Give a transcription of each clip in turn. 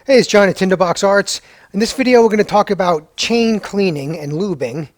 Hey, it's John at Tinderbox Arts. In this video, we're going to talk about chain cleaning and lubing.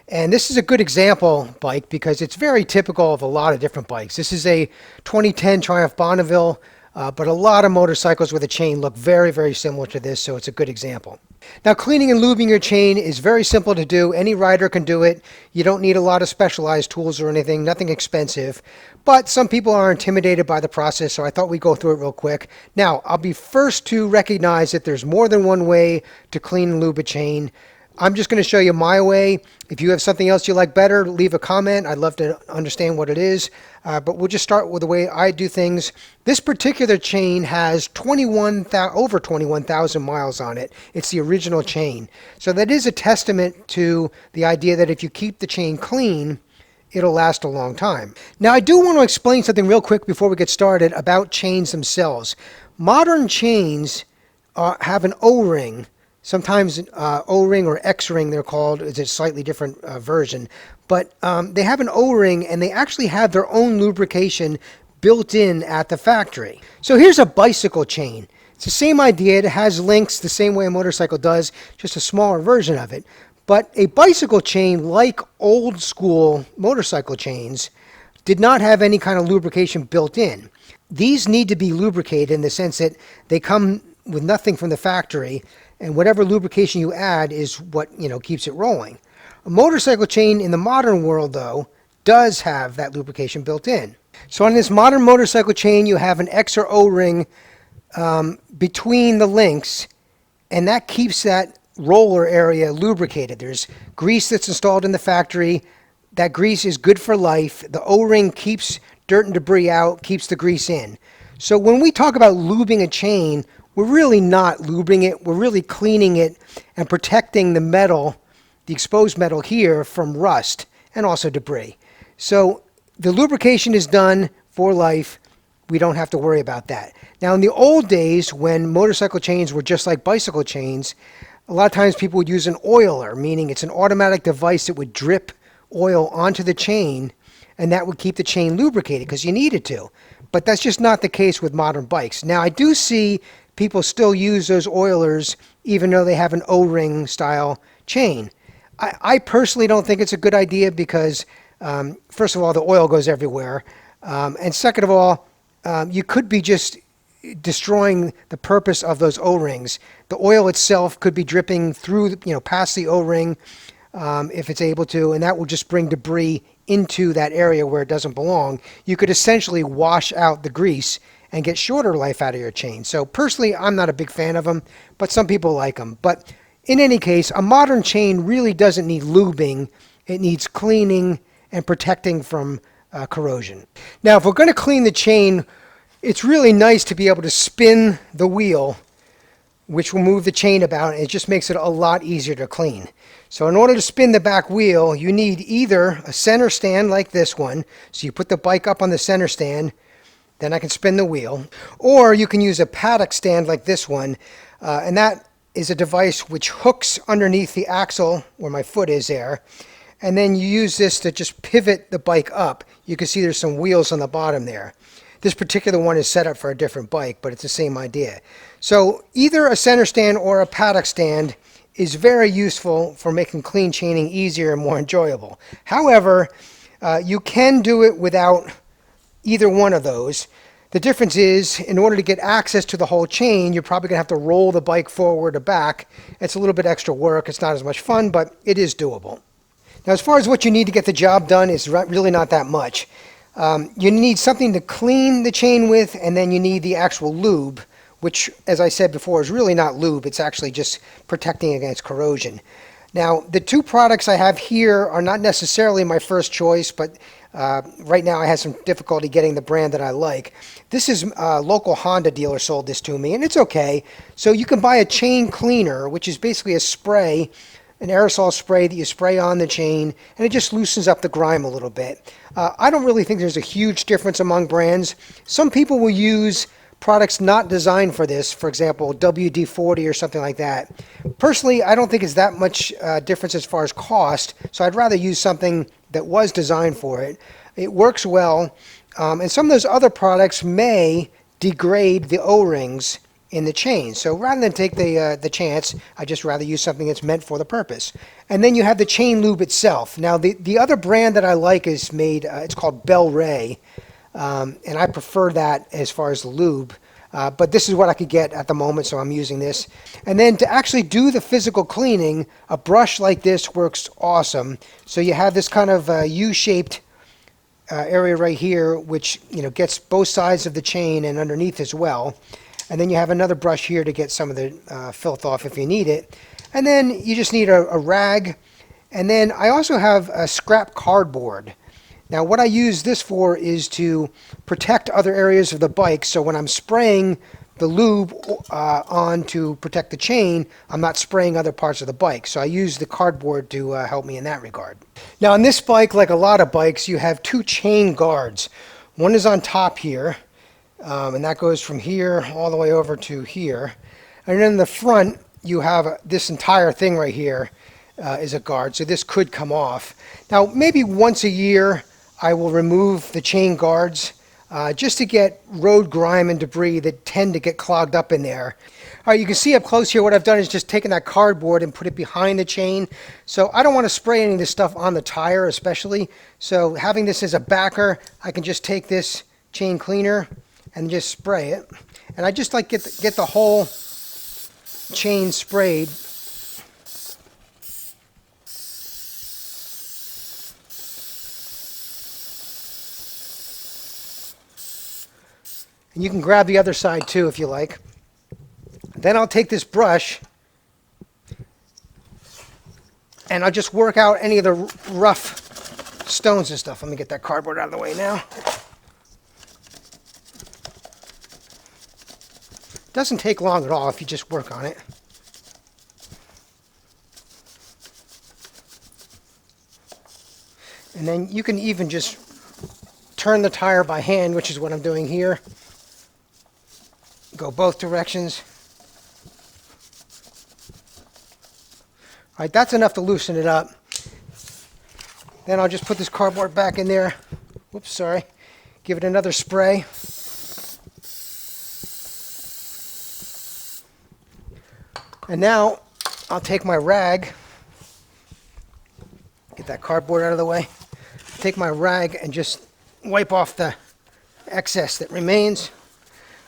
And this is a good example bike because it's very typical of a lot of different bikes. This is a 2010 Triumph Bonneville, but a lot of motorcycles with a chain look very, very similar to this, so it's a good example. Now, cleaning and lubing your chain is very simple to do. Any rider can do it. You don't need a lot of specialized tools or anything, nothing expensive. But some people are intimidated by the process, so I thought we'd go through it real quick. Now, I'll be first to recognize that there's more than one way to clean and lube a chain. I'm just going to show you my way. If you have something else you like better, leave a comment. I'd love to understand what it is. But we'll just start with the way I do things. This particular chain has over 21,000 miles on it. It's the original chain. So that is a testament to the idea that if you keep the chain clean, it'll last a long time. Now, I do want to explain something real quick before we get started about chains themselves. Modern chains have an O-ring. Sometimes O-ring or X-ring they're called. It's a slightly different version. But they have an O-ring and they actually have their own lubrication built in at the factory. So here's a bicycle chain. It's the same idea. It has links the same way a motorcycle does, just a smaller version of it. But a bicycle chain, like old school motorcycle chains, did not have any kind of lubrication built in. These need to be lubricated in the sense that they come with nothing from the factory, and whatever lubrication you add is what, keeps it rolling. A motorcycle chain in the modern world, though, does have that lubrication built in. So on this modern motorcycle chain, you have an X or O-ring between the links, and that keeps that roller area lubricated. There's grease that's installed in the factory. That grease is good for life. The O-ring keeps dirt and debris out, keeps the grease in. So when we talk about lubing a chain, we're really not lubing it. We're really cleaning it and protecting the metal, the exposed metal here, from rust and also debris. So the lubrication is done for life. We don't have to worry about that. Now, in the old days, when motorcycle chains were just like bicycle chains, a lot of times people would use an oiler, meaning it's an automatic device that would drip oil onto the chain, and that would keep the chain lubricated because you needed to. But that's just not the case with modern bikes. Now, I do see people still use those oilers even though they have an O-ring style chain. I personally don't think it's a good idea because, first of all, the oil goes everywhere. And second of all, you could be just destroying the purpose of those O-rings. The oil itself could be dripping through, past the O-ring if it's able to, and that will just bring debris into that area where it doesn't belong. You could essentially wash out the grease and get shorter life out of your chain. So personally, I'm not a big fan of them, but some people like them. But in any case, a modern chain really doesn't need lubing. It needs cleaning and protecting from corrosion. Now, if we're going to clean the chain, it's really nice to be able to spin the wheel, which will move the chain about, and it just makes it a lot easier to clean. So in order to spin the back wheel, you need either a center stand like this one, so you put the bike up on the center stand, then I can spin the wheel, or you can use a paddock stand like this one, and that is a device which hooks underneath the axle where my foot is there, and then you use this to just pivot the bike up. You can see there's some wheels on the bottom there. This particular one is set up for a different bike, but it's the same idea. So either a center stand or a paddock stand is very useful for making clean chaining easier and more enjoyable. However, you can do it without either one of those. The difference is, in order to get access to the whole chain, you're probably going to have to roll the bike forward or back. It's a little bit extra work. It's not as much fun, but it is doable. Now, as far as what you need to get the job done, it's really not that much. You need something to clean the chain with, and then you need the actual lube, which, as I said before, is really not lube. It's actually just protecting against corrosion. Now, the two products I have here are not necessarily my first choice, but right now I have some difficulty getting the brand that I like. This is a local Honda dealer sold this to me, and it's okay. So you can buy a chain cleaner, which is basically a spray, an aerosol spray that you spray on the chain, and it just loosens up the grime a little bit. I don't really think there's a huge difference among brands. Some people will use products not designed for this, for example, WD-40 or something like that. Personally, I don't think it's that much difference as far as cost, so I'd rather use something that was designed for it. It works well, and some of those other products may degrade the O-rings in the chain. So rather than take the chance, I just rather use something that's meant for the purpose. And then you have the chain lube itself. Now the other brand that I like is made, it's called Bel Ray, and I prefer that as far as the lube. But this is what I could get at the moment, so I'm using this. And then to actually do the physical cleaning, a brush like this works awesome. So you have this kind of U-shaped area right here, which gets both sides of the chain and underneath as well. And then you have another brush here to get some of the filth off if you need it. And then you just need a rag. And then I also have a scrap cardboard. Now what I use this for is to protect other areas of the bike, so when I'm spraying the lube on to protect the chain, I'm not spraying other parts of the bike. So I use the cardboard to help me in that regard. Now on this bike, like a lot of bikes, you have two chain guards. One is on top here, and that goes from here all the way over to here. And then in the front, you have this entire thing right here is a guard, so this could come off. Now maybe once a year, I will remove the chain guards just to get road grime and debris that tend to get clogged up in there. All right, you can see up close here what I've done is just taken that cardboard and put it behind the chain. So I don't want to spray any of this stuff on the tire especially. So having this as a backer, I can just take this chain cleaner and just spray it. And I just like get the whole chain sprayed. And you can grab the other side too if you like. Then I'll take this brush and I'll just work out any of the rough stones and stuff. Let me get that cardboard out of the way now. Doesn't take long at all if you just work on it. And then you can even just turn the tire by hand, which is what I'm doing here. Go both directions. All right, that's enough to loosen it up. Then I'll just put this cardboard back in there. Whoops, sorry. Give it another spray. And now I'll take my rag. Get that cardboard out of the way. Take my rag and just wipe off the excess that remains.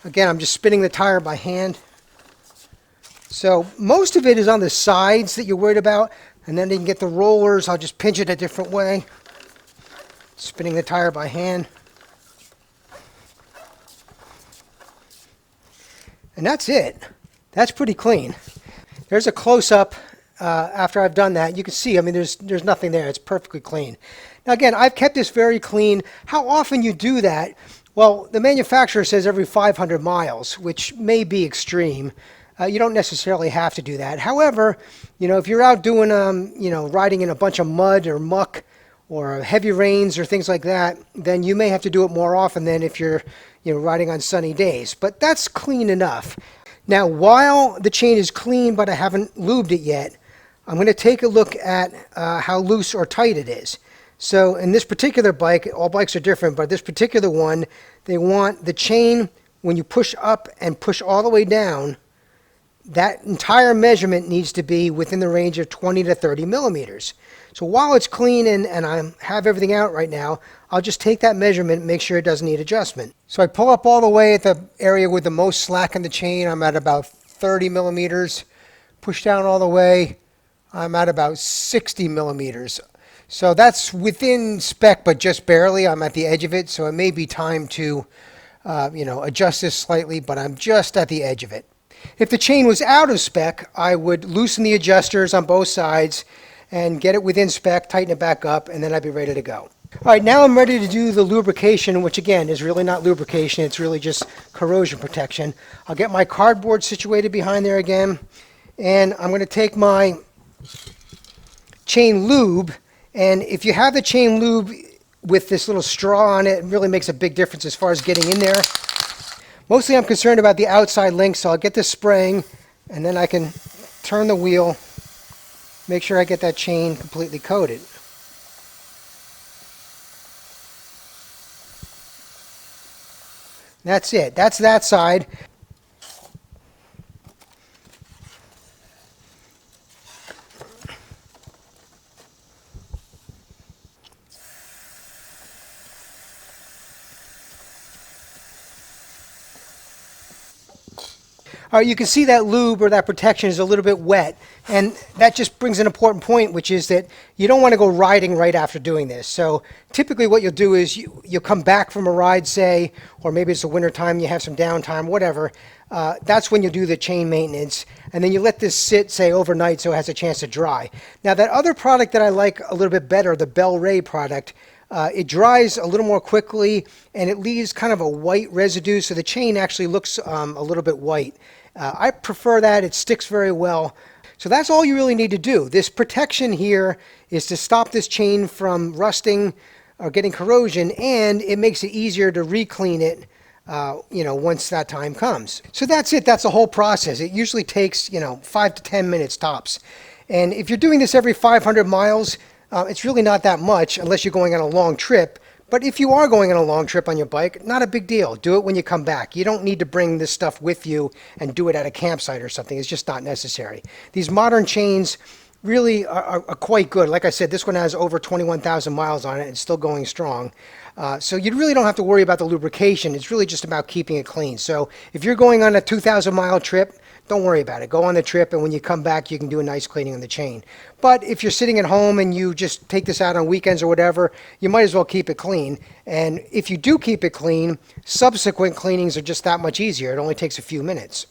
Again, I'm just spinning the tire by hand. So most of it is on the sides that you're worried about, and then you can get the rollers. I'll just pinch it a different way. Spinning the tire by hand. And that's it. That's pretty clean. There's a close-up after I've done that. You can see, I mean, there's nothing there. It's perfectly clean. Now again, I've kept this very clean. How often you do that? Well, the manufacturer says every 500 miles, which may be extreme. You don't necessarily have to do that. However, if you're out doing, riding in a bunch of mud or muck or heavy rains or things like that, then you may have to do it more often than if you're, riding on sunny days. But that's clean enough. Now, while the chain is clean, but I haven't lubed it yet, I'm going to take a look at how loose or tight it is. So in this particular bike, all bikes are different, but this particular one, they want the chain, when you push up and push all the way down, that entire measurement needs to be within the range of 20 to 30 millimeters. So while it's clean and I have everything out right now, I'll just take that measurement and make sure it doesn't need adjustment. So I pull up all the way at the area with the most slack in the chain. I'm at about 30 millimeters. Push down all the way, I'm at about 60 millimeters. So that's within spec, but just barely. I'm at the edge of it, so it may be time to adjust this slightly, but I'm just at the edge of it. If the chain was out of spec, I would loosen the adjusters on both sides and get it within spec, tighten it back up, and then I'd be ready to go. All right, now I'm ready to do the lubrication, which again is really not lubrication, it's really just corrosion protection. I'll get my cardboard situated behind there again, and I'm going to take my chain lube, and if you have the chain lube with this little straw on it, it really makes a big difference as far as getting in there. Mostly I'm concerned about the outside link, so I'll get this spraying, and then I can turn the wheel, make sure I get that chain completely coated. That's it. That's that side. All right, you can see that lube or that protection is a little bit wet, and that just brings an important point, which is that you don't want to go riding right after doing this. So typically what you'll do is you'll come back from a ride, say, or maybe it's the winter time, you have some downtime, whatever. That's when you do the chain maintenance, and then you let this sit, say, overnight so it has a chance to dry. Now that other product that I like a little bit better, the Bel Ray product, it dries a little more quickly, and it leaves kind of a white residue, so the chain actually looks a little bit white. I prefer that. It sticks very well. So that's all you really need to do. This protection here is to stop this chain from rusting or getting corrosion, and it makes it easier to re-clean it once that time comes. So that's it. That's the whole process. It usually takes 5 to 10 minutes tops. And if you're doing this every 500 miles, it's really not that much unless you're going on a long trip. But if you are going on a long trip on your bike, not a big deal. Do it when you come back. You don't need to bring this stuff with you and do it at a campsite or something. It's just not necessary. These modern chains really are quite good. Like I said, this one has over 21,000 miles on it and still going strong. So you really don't have to worry about the lubrication. It's really just about keeping it clean. So if you're going on a 2,000-mile trip, don't worry about it. Go on the trip, and when you come back, you can do a nice cleaning on the chain. But if you're sitting at home and you just take this out on weekends or whatever, you might as well keep it clean. And if you do keep it clean, subsequent cleanings are just that much easier. It only takes a few minutes.